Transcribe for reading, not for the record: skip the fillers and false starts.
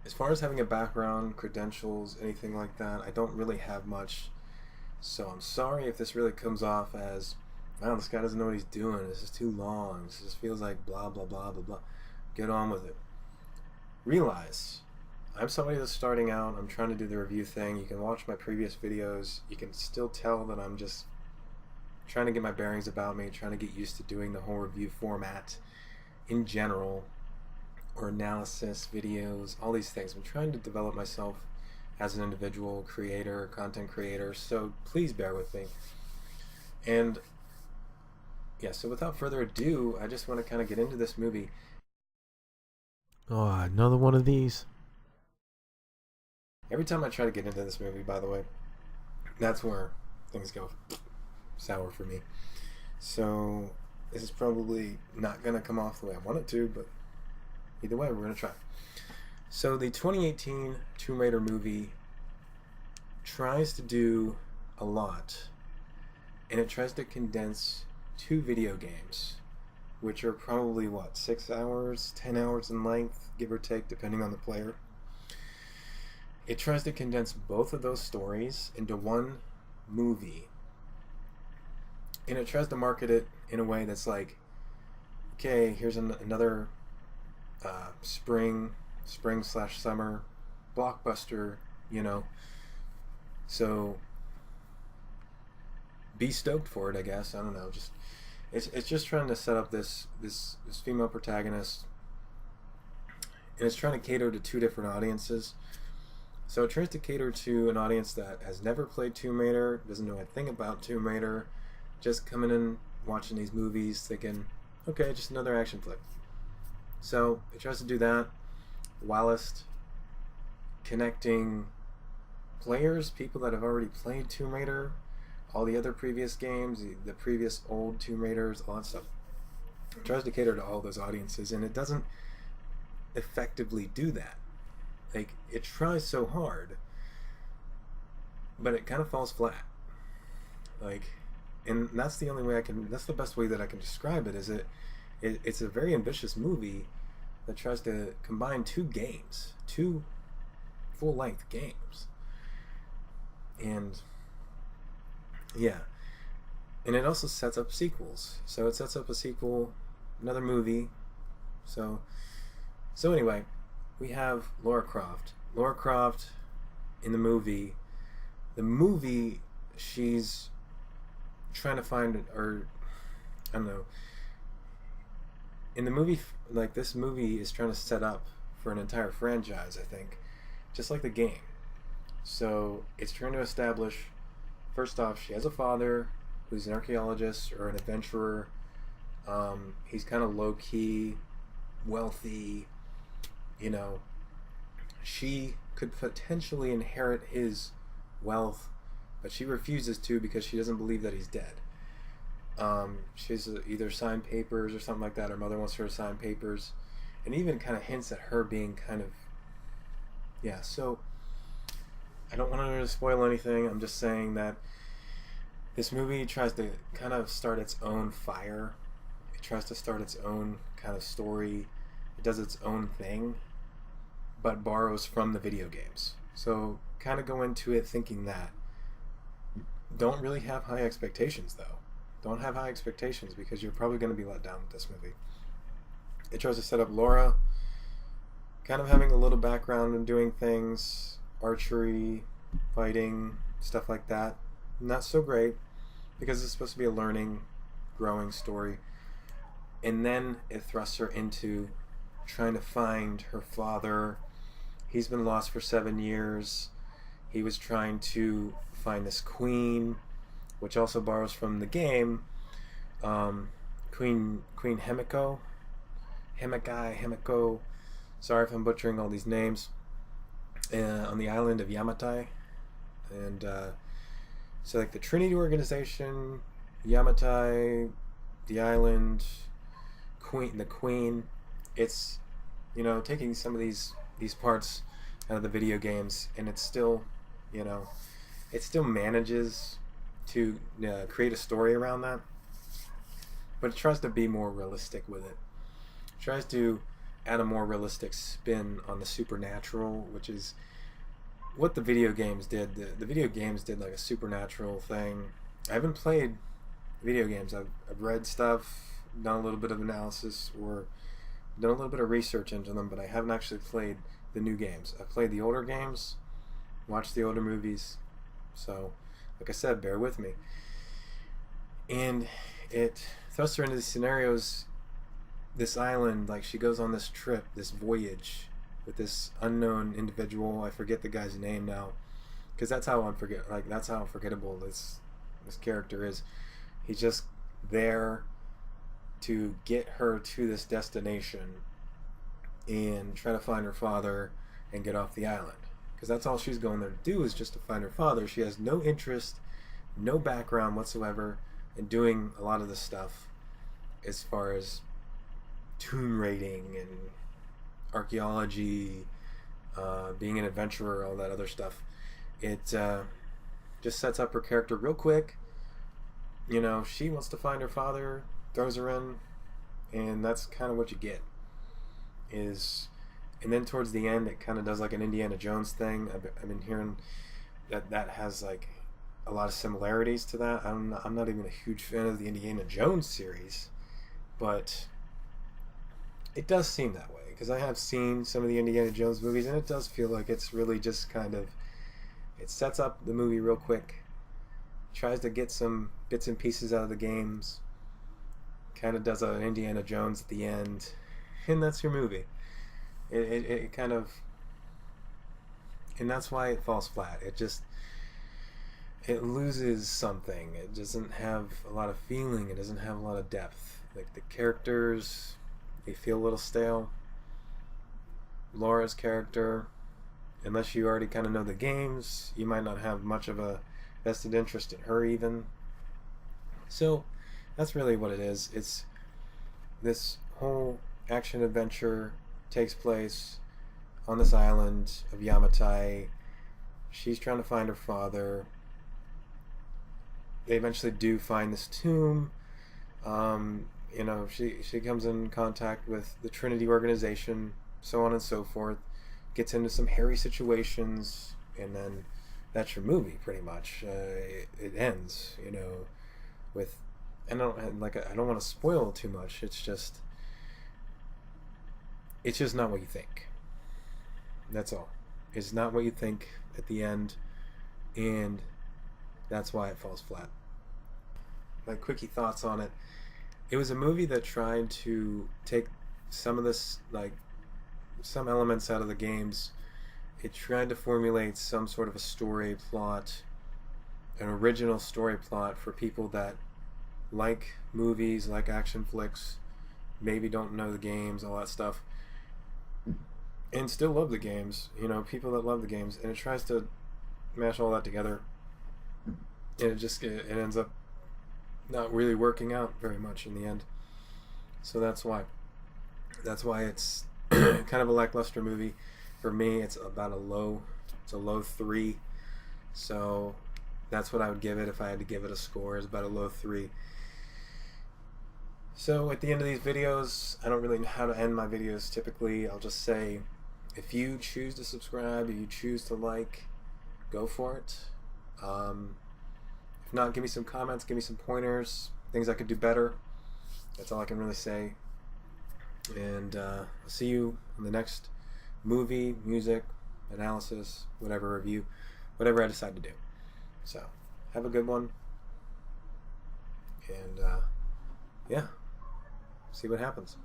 As far as having a background, credentials, anything like that, I don't really have much. So I'm sorry if this really comes off as, wow, this guy doesn't know what he's doing. This is too long. This just feels like blah, blah, blah, blah, blah. Get on with it. Realize I'm somebody that's starting out. I'm trying to do the review thing. You can watch my previous videos. You can still tell that I'm just trying to get my bearings about me, trying to get used to doing the whole review format in general, or analysis videos, all these things. I'm trying to develop myself as an individual creator, content creator, so please bear with me. And yeah, so without further ado, I just want to kind of get into this movie. Oh, another one of these. Every time I try to get into this movie, by the way, that's where things go sour for me. So this is probably not going to come off the way I want it to, but either way, we're going to try. So the 2018 Tomb Raider movie tries to do a lot, and it tries to condense two video games, which are probably, what, 6 hours, 10 hours in length, give or take, depending on the player. It tries to condense both of those stories into one movie, and it tries to market it in a way that's like, okay, here's another spring/summer blockbuster, you know. So be stoked for it, I guess. I don't know. Just it's just trying to set up this female protagonist, and it's trying to cater to two different audiences. So it tries to cater to an audience that has never played Tomb Raider, doesn't know a thing about Tomb Raider, just coming in watching these movies thinking, okay, just another action flick. So it tries to do that whilst connecting players, people that have already played Tomb Raider, all the other previous games, the previous old Tomb Raiders, all that stuff. It tries to cater to all those audiences, and it doesn't effectively do that. Like, it tries so hard, but it kind of falls flat. Like, and that's the only way I can, that's the best way that I can describe it, is it's a very ambitious movie that tries to combine two games, two full-length games. And yeah, and it also sets up sequels. So it sets up a sequel, another movie. So anyway, we have Lara Croft. Lara Croft in the movie. The movie, she's trying to find, or I don't know. In the movie, like, this movie is trying to set up for an entire franchise, I think, just like the game. So it's trying to establish, first off, she has a father who's an archaeologist or an adventurer. He's kind of low-key, wealthy, you know. She could potentially inherit his wealth, but she refuses to because she doesn't believe that he's dead. She's either signed papers or something like that. Her mother wants her to sign papers, and even kind of hints at her being kind of, yeah. So I don't want to spoil anything. I'm just saying that this movie tries to kind of start its own fire. It tries to start its own kind of story. It does its own thing, but borrows from the video games. So kind of go into it thinking that. Don't really have high expectations, though. Don't have high expectations, because you're probably going to be let down with this movie. It tries to set up Laura kind of having a little background in doing things, archery, fighting, stuff like that. Not so great, because it's supposed to be a learning, growing story. And then it thrusts her into trying to find her father. He's been lost for 7 years. He was trying to find this queen, which also borrows from the game. Queen Himiko. Himiko. Sorry if I'm butchering all these names. On the island of Yamatai. And so, like, the Trinity Organization, Yamatai, the island, the queen. It's, you know, taking some of these parts out of the video games, and it's still, you know, it still manages to create a story around that, but it tries to be more realistic with it. It tries to add a more realistic spin on the supernatural, which is what the video games did. The video games did like a supernatural thing. I haven't played video games. I've read stuff, done a little bit of analysis, or done a little bit of research into them, but I haven't actually played the new games. I've played the older games, watched the older movies, so like I said, bear with me. And it thrusts her into these scenarios, this island, like she goes on this trip, this voyage with this unknown individual. I forget the guy's name now, because that's how that's how forgettable this character is. He's just there to get her to this destination and try to find her father and get off the island, because that's all she's going there to do, is just to find her father. She has no interest, no background whatsoever in doing a lot of this stuff as far as tomb raiding and archaeology, being an adventurer, all that other stuff. It just sets up her character real quick. You know, she wants to find her father, throws her in, and that's kind of what you get. And then towards the end, it kind of does like an Indiana Jones thing. I've been hearing that has like a lot of similarities to that. I'm not even a huge fan of the Indiana Jones series, but it does seem that way, because I have seen some of the Indiana Jones movies, and it does feel like it's really just kind of, it sets up the movie real quick, tries to get some bits and pieces out of the games, kind of does an Indiana Jones at the end, and that's your movie. It kind of, and that's why it falls flat. It loses something. It doesn't have a lot of feeling. It doesn't have a lot of depth. Like the characters, they feel a little stale. Laura's character, unless you already kind of know the games, you might not have much of a vested interest in her even. So that's really what it is. It's this whole action adventure takes place on this island of Yamatai. She's trying to find her father. They eventually do find this tomb. You know, she comes in contact with the Trinity organization, so on and so forth, gets into some hairy situations, and then that's your movie pretty much. It ends, you know, with, I don't want to spoil too much. It's just not what you think. That's all. It's not what you think at the end, and that's why it falls flat. My quickie thoughts on it. It was a movie that tried to take some of this, like, some elements out of the games. It tried to formulate some sort of a story plot, an original story plot for people that like movies, like action flicks, maybe don't know the games, all that stuff, and still love the games. You know, people that love the games, and it tries to mash all that together, and it ends up not really working out very much in the end. So that's why it's kind of a lackluster movie. For me, it's about a low 3. So that's what I would give it if I had to give it a score, is about a low 3. So at the end of these videos, I don't really know how to end my videos typically. I'll just say, if you choose to subscribe, if you choose to like, go for it. If not, give me some comments, give me some pointers, things I could do better. That's all I can really say. And I'll see you in the next movie, music, analysis, whatever review, whatever I decide to do. So, have a good one. And, yeah, see what happens.